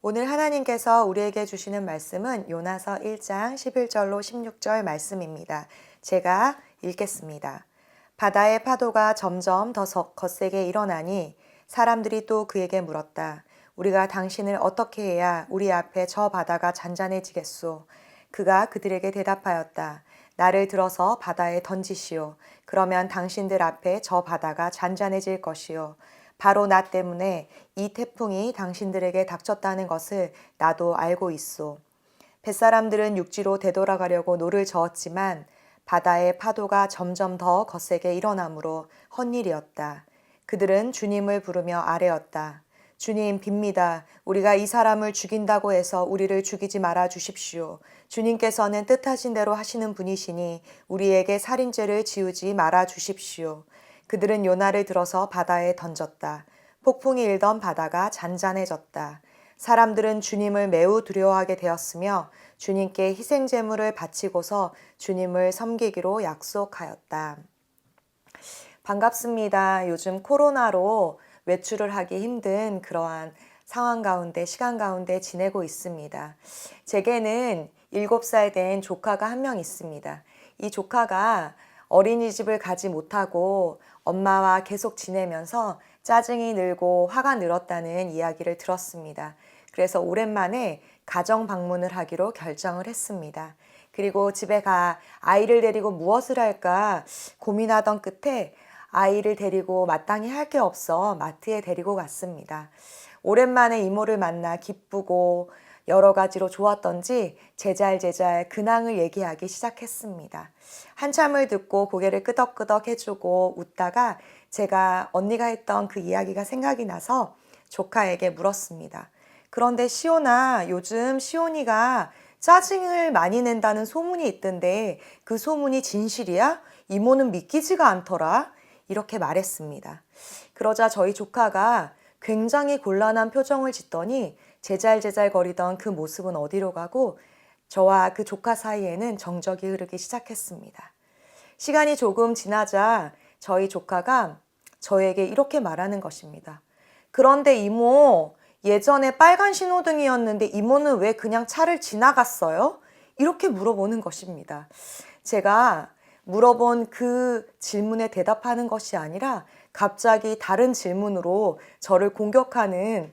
오늘 하나님께서 우리에게 주시는 말씀은 요나서 1장 11절로 16절 말씀입니다. 제가 읽겠습니다. 바다의 파도가 점점 더 거세게 일어나니 사람들이 또 그에게 물었다. 우리가 당신을 어떻게 해야 우리 앞에 저 바다가 잔잔해지겠소? 그가 그들에게 대답하였다. 나를 들어서 바다에 던지시오. 그러면 당신들 앞에 저 바다가 잔잔해질 것이요. 바로 나 때문에 이 태풍이 당신들에게 닥쳤다는 것을 나도 알고 있소. 뱃사람들은 육지로 되돌아가려고 노를 저었지만 바다의 파도가 점점 더 거세게 일어나므로 헛일이었다. 그들은 주님을 부르며 아뢰었다. 주님 빕니다. 우리가 이 사람을 죽인다고 해서 우리를 죽이지 말아 주십시오. 주님께서는 뜻하신 대로 하시는 분이시니 우리에게 살인죄를 지우지 말아 주십시오. 그들은 요나를 들어서 바다에 던졌다. 폭풍이 일던 바다가 잔잔해졌다. 사람들은 주님을 매우 두려워하게 되었으며 주님께 희생제물을 바치고서 주님을 섬기기로 약속하였다. 반갑습니다. 요즘 코로나로 외출을 하기 힘든 그러한 상황 가운데, 시간 가운데 지내고 있습니다. 제게는 7살 된 조카가 한 명 있습니다. 이 조카가 어린이집을 가지 못하고 엄마와 계속 지내면서 짜증이 늘고 화가 늘었다는 이야기를 들었습니다. 그래서 오랜만에 가정 방문을 하기로 결정을 했습니다. 그리고 집에 가 아이를 데리고 무엇을 할까 고민하던 끝에 아이를 데리고 마땅히 할 게 없어 마트에 데리고 갔습니다. 오랜만에 이모를 만나 기쁘고 여러 가지로 좋았던지 제잘제잘 근황을 얘기하기 시작했습니다. 한참을 듣고 고개를 끄덕끄덕 해주고 웃다가 제가 언니가 했던 그 이야기가 생각이 나서 조카에게 물었습니다. 그런데 시온아, 요즘 시온이가 짜증을 많이 낸다는 소문이 있던데 그 소문이 진실이야? 이모는 믿기지가 않더라. 이렇게 말했습니다. 그러자 저희 조카가 굉장히 곤란한 표정을 짓더니 제잘제잘 거리던 그 모습은 어디로 가고 저와 그 조카 사이에는 정적이 흐르기 시작했습니다. 시간이 조금 지나자 저희 조카가 저에게 이렇게 말하는 것입니다. 그런데 이모, 예전에 빨간 신호등이었는데 이모는 왜 그냥 차를 지나갔어요? 이렇게 물어보는 것입니다. 제가 물어본 그 질문에 대답하는 것이 아니라 갑자기 다른 질문으로 저를 공격하는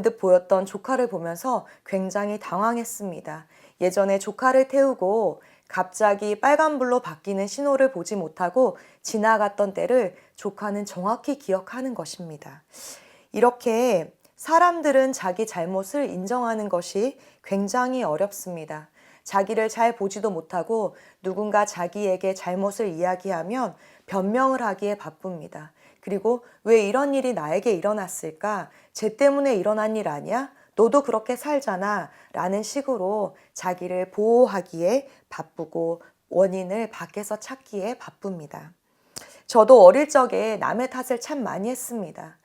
듯 보였던 조카를 보면서 굉장히 당황했습니다. 예전에 조카를 태우고 갑자기 빨간불로 바뀌는 신호를 보지 못하고 지나갔던 때를 조카는 정확히 기억하는 것입니다. 이렇게 사람들은 자기 잘못을 인정하는 것이 굉장히 어렵습니다. 자기를 잘 보지도 못하고 누군가 자기에게 잘못을 이야기하면 변명을 하기에 바쁩니다. 그리고 왜 이런 일이 나에게 일어났을까? 쟤 때문에 일어난 일 아니야? 너도 그렇게 살잖아. 라는 식으로 자기를 보호하기에 바쁘고 원인을 밖에서 찾기에 바쁩니다. 저도 어릴 적에 남의 탓을 참 많이 했습니다.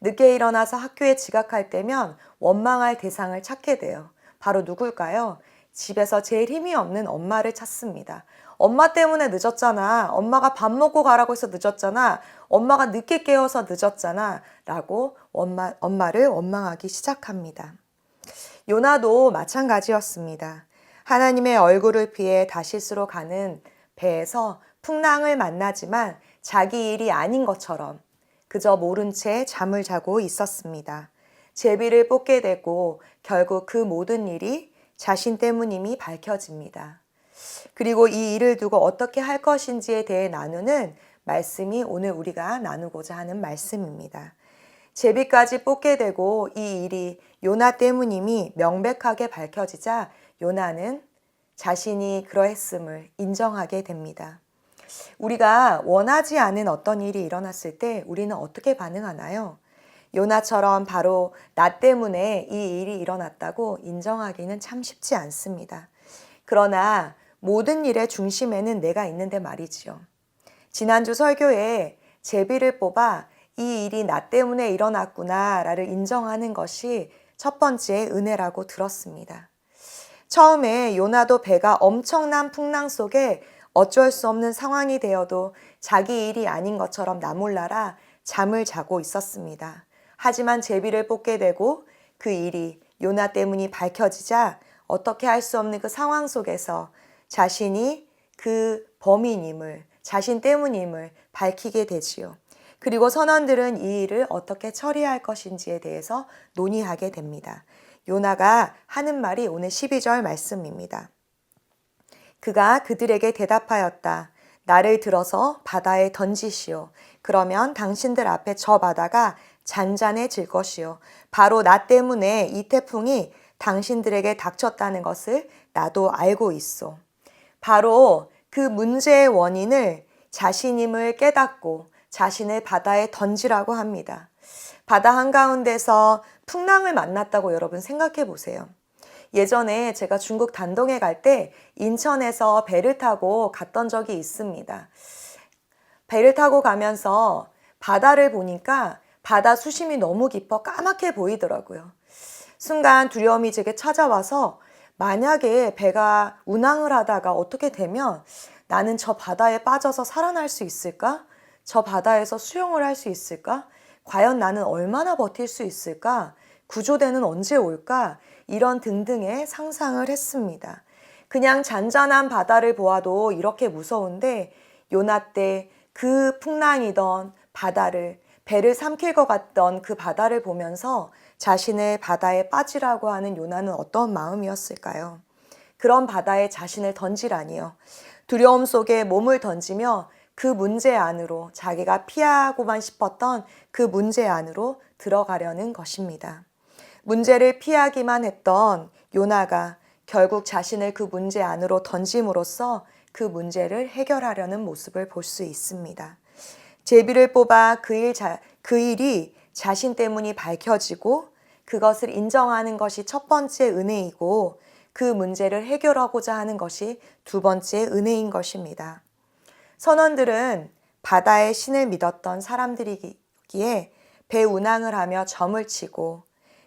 늦게 일어나서 학교에 지각할 때면 원망할 대상을 찾게 돼요. 바로 누굴까요? 집에서 제일 힘이 없는 엄마를 찾습니다. 엄마 때문에 늦었잖아. 엄마가 밥 먹고 가라고 해서 늦었잖아. 엄마가 늦게 깨워서 늦었잖아. 라고 엄마를 원망하기 시작합니다. 요나도 마찬가지였습니다. 하나님의 얼굴을 피해 다시스로 가는 배에서 풍랑을 만나지만 자기 일이 아닌 것처럼 그저 모른 채 잠을 자고 있었습니다. 제비를 뽑게 되고 결국 그 모든 일이 자신 때문임이 밝혀집니다. 그리고 이 일을 두고 어떻게 할 것인지에 대해 나누는 말씀이 오늘 우리가 나누고자 하는 말씀입니다. 제비까지 뽑게 되고 이 일이 요나 때문임이 명백하게 밝혀지자 요나는 자신이 그러했음을 인정하게 됩니다. 우리가 원하지 않은 어떤 일이 일어났을 때 우리는 어떻게 반응하나요? 요나처럼 바로 나 때문에 이 일이 일어났다고 인정하기는 참 쉽지 않습니다. 그러나 모든 일의 중심에는 내가 있는데 말이지요. 지난주 설교에 제비를 뽑아 이 일이 나 때문에 일어났구나를 인정하는 것이 첫 번째 은혜라고 들었습니다. 처음에 요나도 배가 엄청난 풍랑 속에 어쩔 수 없는 상황이 되어도 자기 일이 아닌 것처럼 나몰라라 잠을 자고 있었습니다. 하지만 제비를 뽑게 되고 그 일이 요나 때문이 밝혀지자 어떻게 할 수 없는 그 상황 속에서 자신이 그 범인임을, 자신 때문임을 밝히게 되지요. 그리고 선원들은 이 일을 어떻게 처리할 것인지에 대해서 논의하게 됩니다. 요나가 하는 말이 오늘 12절 말씀입니다. 그가 그들에게 대답하였다. 나를 들어서 바다에 던지시오. 그러면 당신들 앞에 저 바다가 잔잔해질 것이요. 바로 나 때문에 이 태풍이 당신들에게 닥쳤다는 것을 나도 알고 있소. 바로 그 문제의 원인을 자신임을 깨닫고 자신을 바다에 던지라고 합니다. 바다 한가운데서 풍랑을 만났다고 여러분 생각해 보세요. 예전에 제가 중국 단동에 갈 때 인천에서 배를 타고 갔던 적이 있습니다. 배를 타고 가면서 바다를 보니까 바다 수심이 너무 깊어 까맣게 보이더라고요. 순간 두려움이 제게 찾아와서 만약에 배가 운항을 하다가 어떻게 되면 나는 저 바다에 빠져서 살아날 수 있을까? 저 바다에서 수영을 할 수 있을까? 과연 나는 얼마나 버틸 수 있을까? 구조대는 언제 올까? 이런 등등의 상상을 했습니다. 그냥 잔잔한 바다를 보아도 이렇게 무서운데 요나 때 그 풍랑이던 바다를 배를 삼킬 것 같던 그 바다를 보면서 자신을 바다에 빠지라고 하는 요나는 어떤 마음이었을까요? 그런 바다에 자신을 던지라니요. 두려움 속에 몸을 던지며 그 문제 안으로 자기가 피하고만 싶었던 그 문제 안으로 들어가려는 것입니다. 문제를 피하기만 했던 요나가 결국 자신을 그 문제 안으로 던짐으로써 그 문제를 해결하려는 모습을 볼 수 있습니다. 제비를 뽑아 그 일이 자신 때문이 밝혀지고 그것을 인정하는 것이 첫 번째 은혜이고 그 문제를 해결하고자 하는 것이 두 번째 은혜인 것입니다. 선원들은 바다의 신을 믿었던 사람들이기에 배 운항을 하며 점을 치고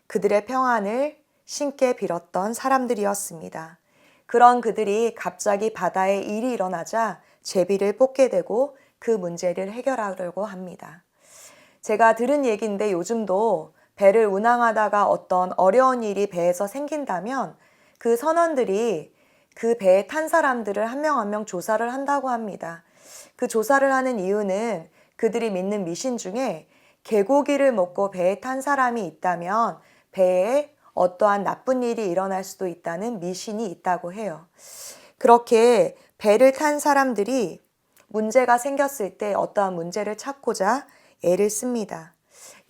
그들의 평안을 신께 빌었던 사람들이었습니다. 그런 그들이 갑자기 바다에 일이 일어나자 제비를 뽑게 되고 그 문제를 해결하려고 합니다. 제가 들은 얘기인데 요즘도 배를 운항하다가 어떤 어려운 일이 배에서 생긴다면 그 선원들이 그 배에 탄 사람들을 한 명 한 명 조사를 한다고 합니다. 그 조사를 하는 이유는 그들이 믿는 미신 중에 개고기를 먹고 배에 탄 사람이 있다면 배에 어떠한 나쁜 일이 일어날 수도 있다는 미신이 있다고 해요. 그렇게 배를 탄 사람들이 문제가 생겼을 때 어떠한 문제를 찾고자 애를 씁니다.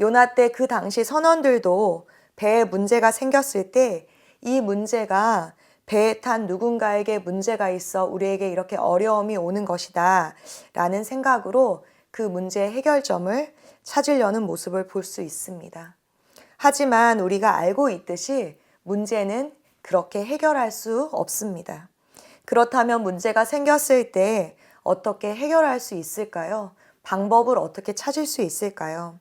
요나 때 그 당시 선원들도 배에 문제가 생겼을 때 이 문제가 배에 탄 누군가에게 문제가 있어 우리에게 이렇게 어려움이 오는 것이다 라는 생각으로 그 문제의 해결점을 찾으려는 모습을 볼 수 있습니다. 하지만 우리가 알고 있듯이 문제는 그렇게 해결할 수 없습니다. 그렇다면 문제가 생겼을 때 어떻게 해결할 수 있을까요? 방법을 어떻게 찾을 수 있을까요?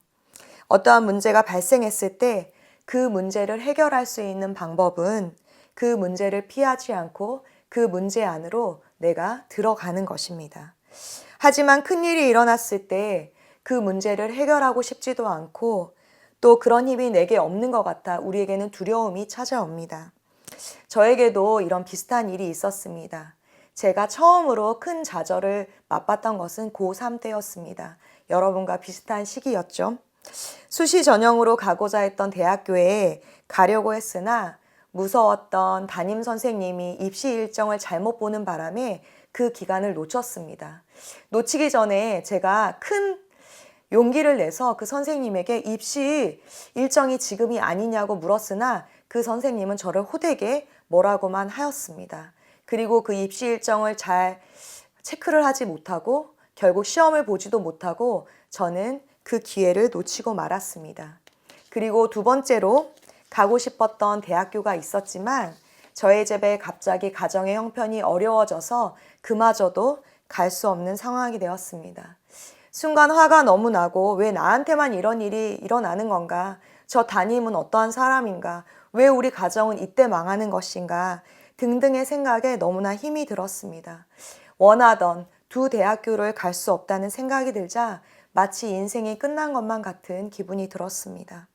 어떠한 문제가 발생했을 때 그 문제를 해결할 수 있는 방법은 그 문제를 피하지 않고 그 문제 안으로 내가 들어가는 것입니다. 하지만 큰일이 일어났을 때 그 문제를 해결하고 싶지도 않고 또 그런 힘이 내게 없는 것 같아 우리에게는 두려움이 찾아옵니다. 저에게도 이런 비슷한 일이 있었습니다. 제가 처음으로 큰 좌절을 맛봤던 것은 고3 때였습니다. 여러분과 비슷한 시기였죠. 수시 전형으로 가고자 했던 대학교에 가려고 했으나 무서웠던 담임 선생님이 입시 일정을 잘못 보는 바람에 그 기간을 놓쳤습니다. 놓치기 전에 제가 큰 용기를 내서 그 선생님에게 입시 일정이 지금이 아니냐고 물었으나 그 선생님은 저를 호되게 뭐라고만 하였습니다. 그리고 그 입시 일정을 잘 체크를 하지 못하고 결국 시험을 보지도 못하고 저는 그 기회를 놓치고 말았습니다. 그리고 두 번째로 가고 싶었던 대학교가 있었지만 저의 집에 갑자기 가정의 형편이 어려워져서 그마저도 갈 수 없는 상황이 되었습니다. 순간 화가 너무 나고 왜 나한테만 이런 일이 일어나는 건가? 저 담임은 어떠한 사람인가? 왜 우리 가정은 이때 망하는 것인가? 등등의 생각에 너무나 힘이 들었습니다. 원하던 두 대학교를 갈 수 없다는 생각이 들자 마치 인생이 끝난 것만 같은 기분이 들었습니다.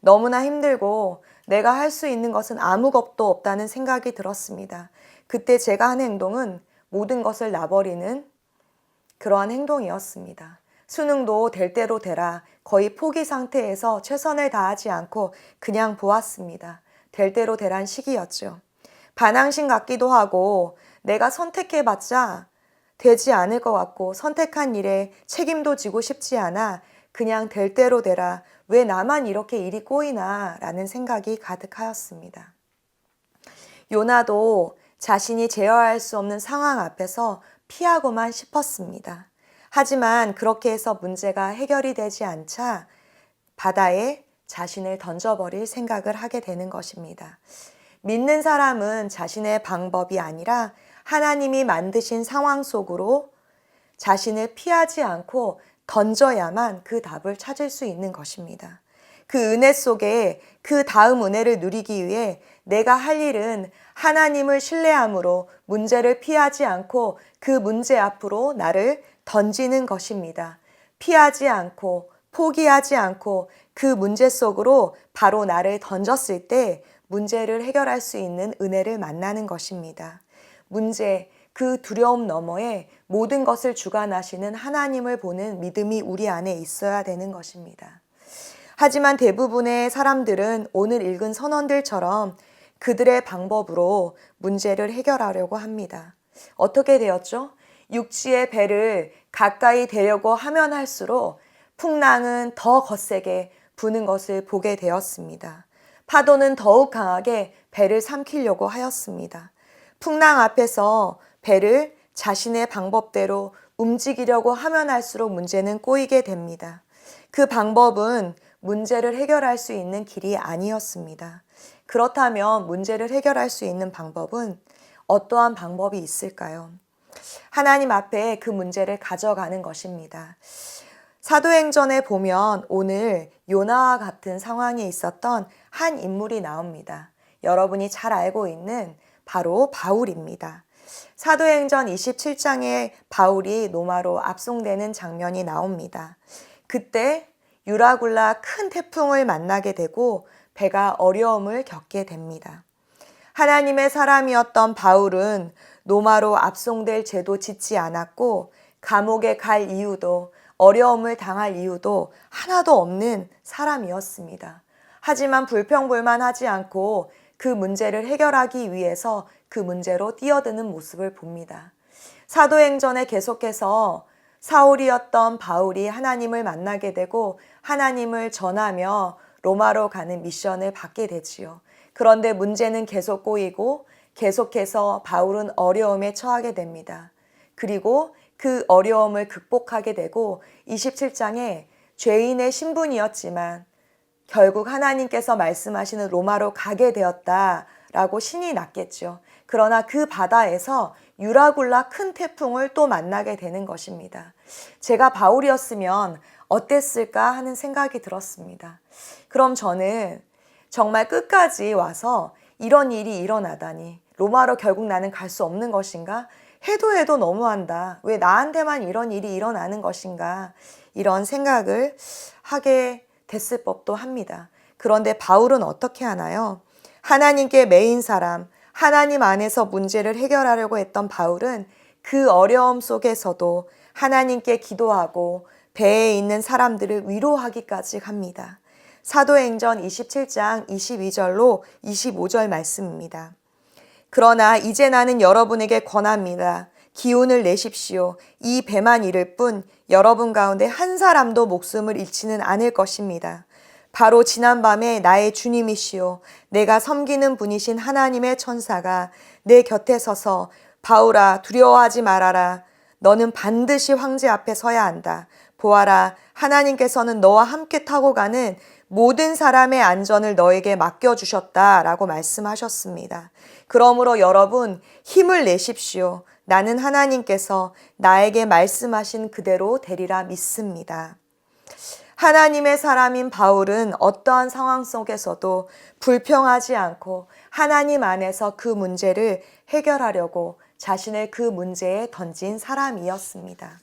너무나 힘들고 내가 할 수 있는 것은 아무것도 없다는 생각이 들었습니다. 그때 제가 한 행동은 모든 것을 놔버리는 그러한 행동이었습니다. 수능도 될 대로 되라 거의 포기 상태에서 최선을 다하지 않고 그냥 보았습니다. 될 대로 되란 시기였죠. 반항심 같기도 하고 내가 선택해봤자 되지 않을 것 같고 선택한 일에 책임도 지고 싶지 않아 그냥 될 대로 되라 왜 나만 이렇게 일이 꼬이나 라는 생각이 가득하였습니다. 요나도 자신이 제어할 수 없는 상황 앞에서 피하고만 싶었습니다. 하지만 그렇게 해서 문제가 해결이 되지 않자 바다에 자신을 던져버릴 생각을 하게 되는 것입니다. 믿는 사람은 자신의 방법이 아니라 하나님이 만드신 상황 속으로 자신을 피하지 않고 던져야만 그 답을 찾을 수 있는 것입니다. 그 은혜 속에 그 다음 은혜를 누리기 위해 내가 할 일은 하나님을 신뢰함으로 문제를 피하지 않고 그 문제 앞으로 나를 던지는 것입니다. 피하지 않고 포기하지 않고 그 문제 속으로 바로 나를 던졌을 때 문제를 해결할 수 있는 은혜를 만나는 것입니다. 문제, 그 두려움 너머에 모든 것을 주관하시는 하나님을 보는 믿음이 우리 안에 있어야 되는 것입니다. 하지만 대부분의 사람들은 오늘 읽은 선원들처럼 그들의 방법으로 문제를 해결하려고 합니다. 어떻게 되었죠? 육지의 배를 가까이 대려고 하면 할수록 풍랑은 더 거세게 부는 것을 보게 되었습니다. 파도는 더욱 강하게 배를 삼키려고 하였습니다. 풍랑 앞에서 배를 자신의 방법대로 움직이려고 하면 할수록 문제는 꼬이게 됩니다. 그 방법은 문제를 해결할 수 있는 길이 아니었습니다. 그렇다면 문제를 해결할 수 있는 방법은 어떠한 방법이 있을까요? 하나님 앞에 그 문제를 가져가는 것입니다. 사도행전에 보면 오늘 요나와 같은 상황에 있었던 한 인물이 나옵니다. 여러분이 잘 알고 있는 바로 바울입니다. 사도행전 27장에 바울이 로마로 압송되는 장면이 나옵니다. 그때 유라굴라 큰 태풍을 만나게 되고 배가 어려움을 겪게 됩니다. 하나님의 사람이었던 바울은 로마로 압송될 죄도 짓지 않았고 감옥에 갈 이유도 어려움을 당할 이유도 하나도 없는 사람이었습니다. 하지만 불평불만하지 않고 그 문제를 해결하기 위해서 그 문제로 뛰어드는 모습을 봅니다. 사도행전에 계속해서 사울이었던 바울이 하나님을 만나게 되고 하나님을 전하며 로마로 가는 미션을 받게 되지요. 그런데 문제는 계속 꼬이고 계속해서 바울은 어려움에 처하게 됩니다. 그리고 그 어려움을 극복하게 되고 27장에 죄인의 신분이었지만 결국 하나님께서 말씀하시는 로마로 가게 되었다라고 신이 났겠죠. 그러나 그 바다에서 유라굴라 큰 태풍을 또 만나게 되는 것입니다. 제가 바울이었으면 어땠을까 하는 생각이 들었습니다. 그럼 저는 정말 끝까지 와서 이런 일이 일어나다니 로마로 결국 나는 갈 수 없는 것인가? 해도 너무한다. 왜 나한테만 이런 일이 일어나는 것인가? 이런 생각을 하게 됐을 법도 합니다. 그런데 바울은 어떻게 하나요? 하나님께 매인 사람, 하나님 안에서 문제를 해결하려고 했던 바울은 그 어려움 속에서도 하나님께 기도하고 배에 있는 사람들을 위로하기까지 합니다. 사도행전 27장 22절로 25절 말씀입니다. 그러나 이제 나는 여러분에게 권합니다. 기운을 내십시오. 이 배만 이를 뿐 여러분 가운데 한 사람도 목숨을 잃지는 않을 것입니다. 바로 지난밤에 나의 주님이시오 내가 섬기는 분이신 하나님의 천사가 내 곁에 서서 바울아 두려워하지 말아라. 너는 반드시 황제 앞에 서야 한다. 보아라 하나님께서는 너와 함께 타고 가는 모든 사람의 안전을 너에게 맡겨주셨다라고 말씀하셨습니다. 그러므로 여러분 힘을 내십시오. 나는 하나님께서 나에게 말씀하신 그대로 되리라 믿습니다. 하나님의 사람인 바울은 어떠한 상황 속에서도 불평하지 않고 하나님 안에서 그 문제를 해결하려고 자신을 그 문제에 던진 사람이었습니다.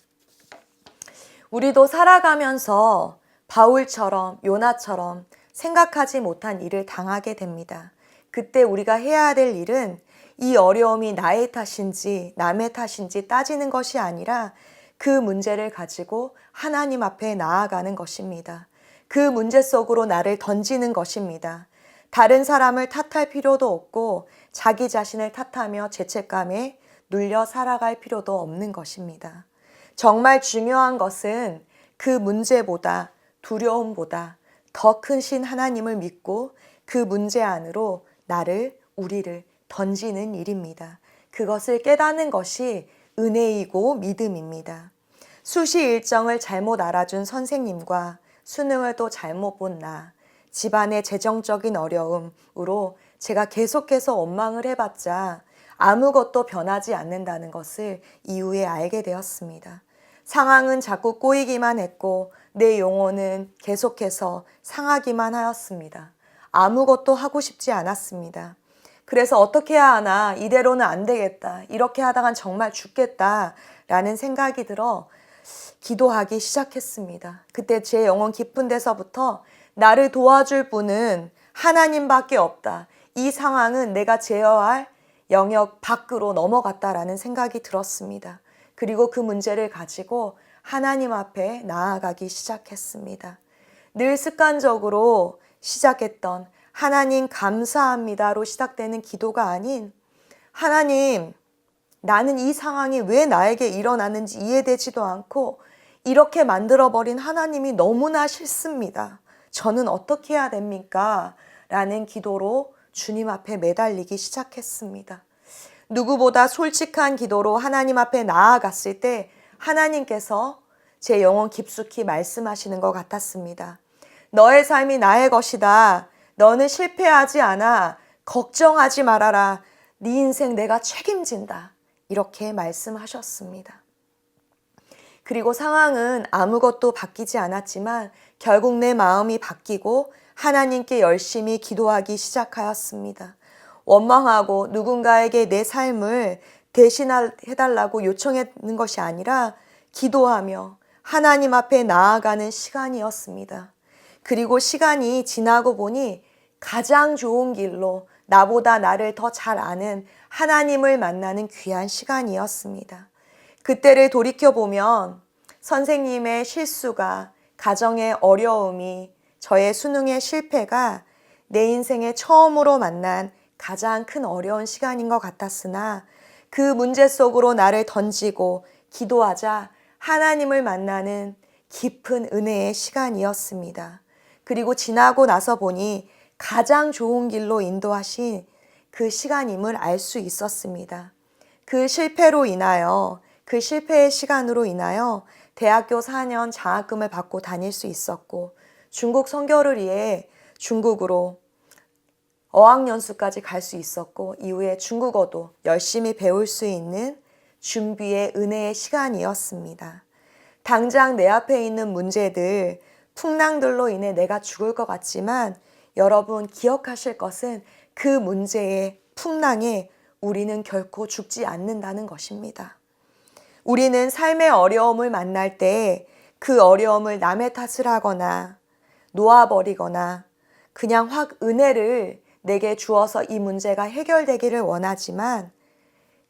우리도 살아가면서 바울처럼 요나처럼 생각하지 못한 일을 당하게 됩니다. 그때 우리가 해야 될 일은 이 어려움이 나의 탓인지 남의 탓인지 따지는 것이 아니라 그 문제를 가지고 하나님 앞에 나아가는 것입니다. 그 문제 속으로 나를 던지는 것입니다. 다른 사람을 탓할 필요도 없고 자기 자신을 탓하며 죄책감에 눌려 살아갈 필요도 없는 것입니다. 정말 중요한 것은 그 문제보다 두려움보다 더 큰 신 하나님을 믿고 그 문제 안으로 우리를 던지는 일입니다. 그것을 깨닫는 것이 은혜이고 믿음입니다. 수시 일정을 잘못 알아준 선생님과 수능을 또 잘못 본 나, 집안의 재정적인 어려움으로 제가 계속해서 원망을 해봤자 아무것도 변하지 않는다는 것을 이후에 알게 되었습니다. 상황은 자꾸 꼬이기만 했고 내 영혼은 계속해서 상하기만 하였습니다. 아무것도 하고 싶지 않았습니다. 그래서 어떻게 해야 하나, 이대로는 안 되겠다, 이렇게 하다간 정말 죽겠다 라는 생각이 들어 기도하기 시작했습니다. 그때 제 영혼 깊은 데서부터 나를 도와줄 분은 하나님밖에 없다. 이 상황은 내가 제어할 영역 밖으로 넘어갔다라는 생각이 들었습니다. 그리고 그 문제를 가지고 하나님 앞에 나아가기 시작했습니다. 늘 습관적으로 시작했던 하나님 감사합니다로 시작되는 기도가 아닌 하나님 나는 이 상황이 왜 나에게 일어나는지 이해되지도 않고 이렇게 만들어버린 하나님이 너무나 싫습니다. 저는 어떻게 해야 됩니까? 라는 기도로 주님 앞에 매달리기 시작했습니다. 누구보다 솔직한 기도로 하나님 앞에 나아갔을 때 하나님께서 제 영혼 깊숙이 말씀하시는 것 같았습니다. 너의 삶이 나의 것이다. 너는 실패하지 않아. 걱정하지 말아라. 네 인생 내가 책임진다. 이렇게 말씀하셨습니다. 그리고 상황은 아무것도 바뀌지 않았지만 결국 내 마음이 바뀌고 하나님께 열심히 기도하기 시작하였습니다. 원망하고 누군가에게 내 삶을 대신해달라고 요청하는 것이 아니라 기도하며 하나님 앞에 나아가는 시간이었습니다. 그리고 시간이 지나고 보니 가장 좋은 길로 나보다 나를 더 잘 아는 하나님을 만나는 귀한 시간이었습니다. 그때를 돌이켜보면 선생님의 실수가, 가정의 어려움이, 저의 수능의 실패가 내 인생에 처음으로 만난 가장 큰 어려운 시간인 것 같았으나 그 문제 속으로 나를 던지고 기도하자 하나님을 만나는 깊은 은혜의 시간이었습니다. 그리고 지나고 나서 보니 가장 좋은 길로 인도하신 그 시간임을 알 수 있었습니다. 그 실패로 인하여, 그 실패의 시간으로 인하여 대학교 4년 장학금을 받고 다닐 수 있었고 중국 선교를 위해 중국으로 어학연수까지 갈 수 있었고 이후에 중국어도 열심히 배울 수 있는 준비의 은혜의 시간이었습니다. 당장 내 앞에 있는 문제들, 풍랑들로 인해 내가 죽을 것 같지만 여러분 기억하실 것은 그 문제의 풍랑에 우리는 결코 죽지 않는다는 것입니다. 우리는 삶의 어려움을 만날 때 그 어려움을 남의 탓을 하거나 놓아버리거나 그냥 확 은혜를 내게 주어서 이 문제가 해결되기를 원하지만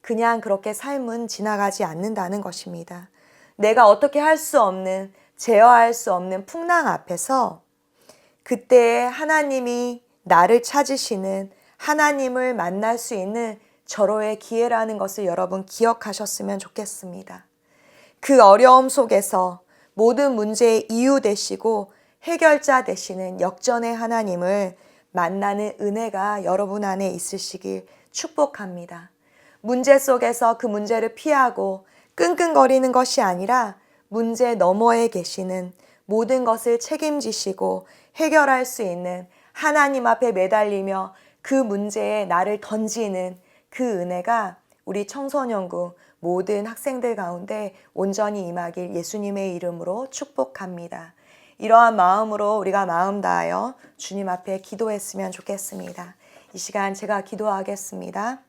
그냥 그렇게 삶은 지나가지 않는다는 것입니다. 내가 어떻게 할 수 없는, 제어할 수 없는 풍랑 앞에서 그때 하나님이 나를 찾으시는 하나님을 만날 수 있는 절호의 기회라는 것을 여러분 기억하셨으면 좋겠습니다. 그 어려움 속에서 모든 문제의 이유 되시고 해결자 되시는 역전의 하나님을 만나는 은혜가 여러분 안에 있으시길 축복합니다. 문제 속에서 그 문제를 피하고 끙끙거리는 것이 아니라 문제 너머에 계시는 모든 것을 책임지시고 해결할 수 있는 하나님 앞에 매달리며 그 문제에 나를 던지는 그 은혜가 우리 청소년부 모든 학생들 가운데 온전히 임하길 예수님의 이름으로 축복합니다. 이러한 마음으로 우리가 마음 다하여 주님 앞에 기도했으면 좋겠습니다. 이 시간 제가 기도하겠습니다.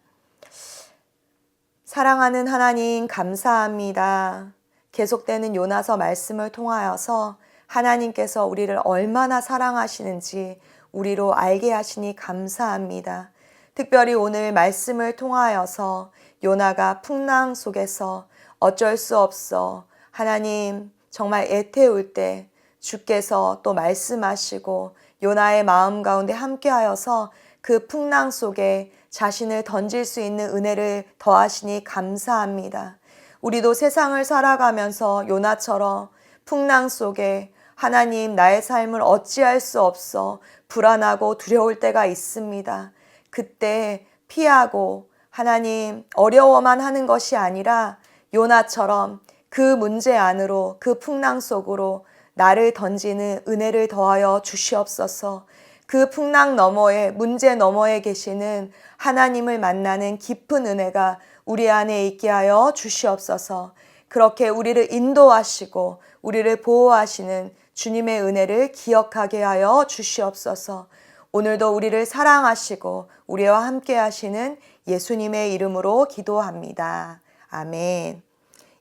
사랑하는 하나님 감사합니다. 계속되는 요나서 말씀을 통하여서 하나님께서 우리를 얼마나 사랑하시는지 우리로 알게 하시니 감사합니다. 특별히 오늘 말씀을 통하여서 요나가 풍랑 속에서 어쩔 수 없어 하나님 정말 애태울 때 주께서 또 말씀하시고 요나의 마음 가운데 함께하여서 그 풍랑 속에 자신을 던질 수 있는 은혜를 더하시니 감사합니다. 우리도 세상을 살아가면서 요나처럼 풍랑 속에 하나님 나의 삶을 어찌할 수 없어 불안하고 두려울 때가 있습니다. 그때 피하고 하나님 어려워만 하는 것이 아니라 요나처럼 그 문제 안으로 그 풍랑 속으로 나를 던지는 은혜를 더하여 주시옵소서. 그 풍랑 너머에 문제 너머에 계시는 하나님을 만나는 깊은 은혜가 우리 안에 있게 하여 주시옵소서. 그렇게 우리를 인도하시고 우리를 보호하시는 주님의 은혜를 기억하게 하여 주시옵소서. 오늘도 우리를 사랑하시고 우리와 함께 하시는 예수님의 이름으로 기도합니다. 아멘.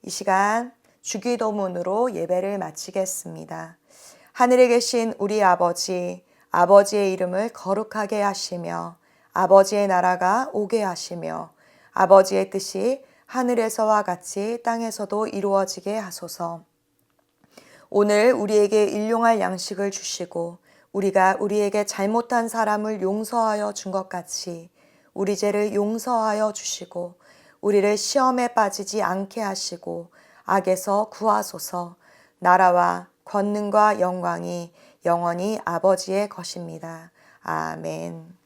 이 시간 주기도문으로 예배를 마치겠습니다. 하늘에 계신 우리 아버지, 아버지의 이름을 거룩하게 하시며 아버지의 나라가 오게 하시며 아버지의 뜻이 하늘에서와 같이 땅에서도 이루어지게 하소서. 오늘 우리에게 일용할 양식을 주시고 우리가 우리에게 잘못한 사람을 용서하여 준 것 같이 우리 죄를 용서하여 주시고 우리를 시험에 빠지지 않게 하시고 악에서 구하소서. 나라와 권능과 영광이 영원히 아버지의 것입니다. 아멘.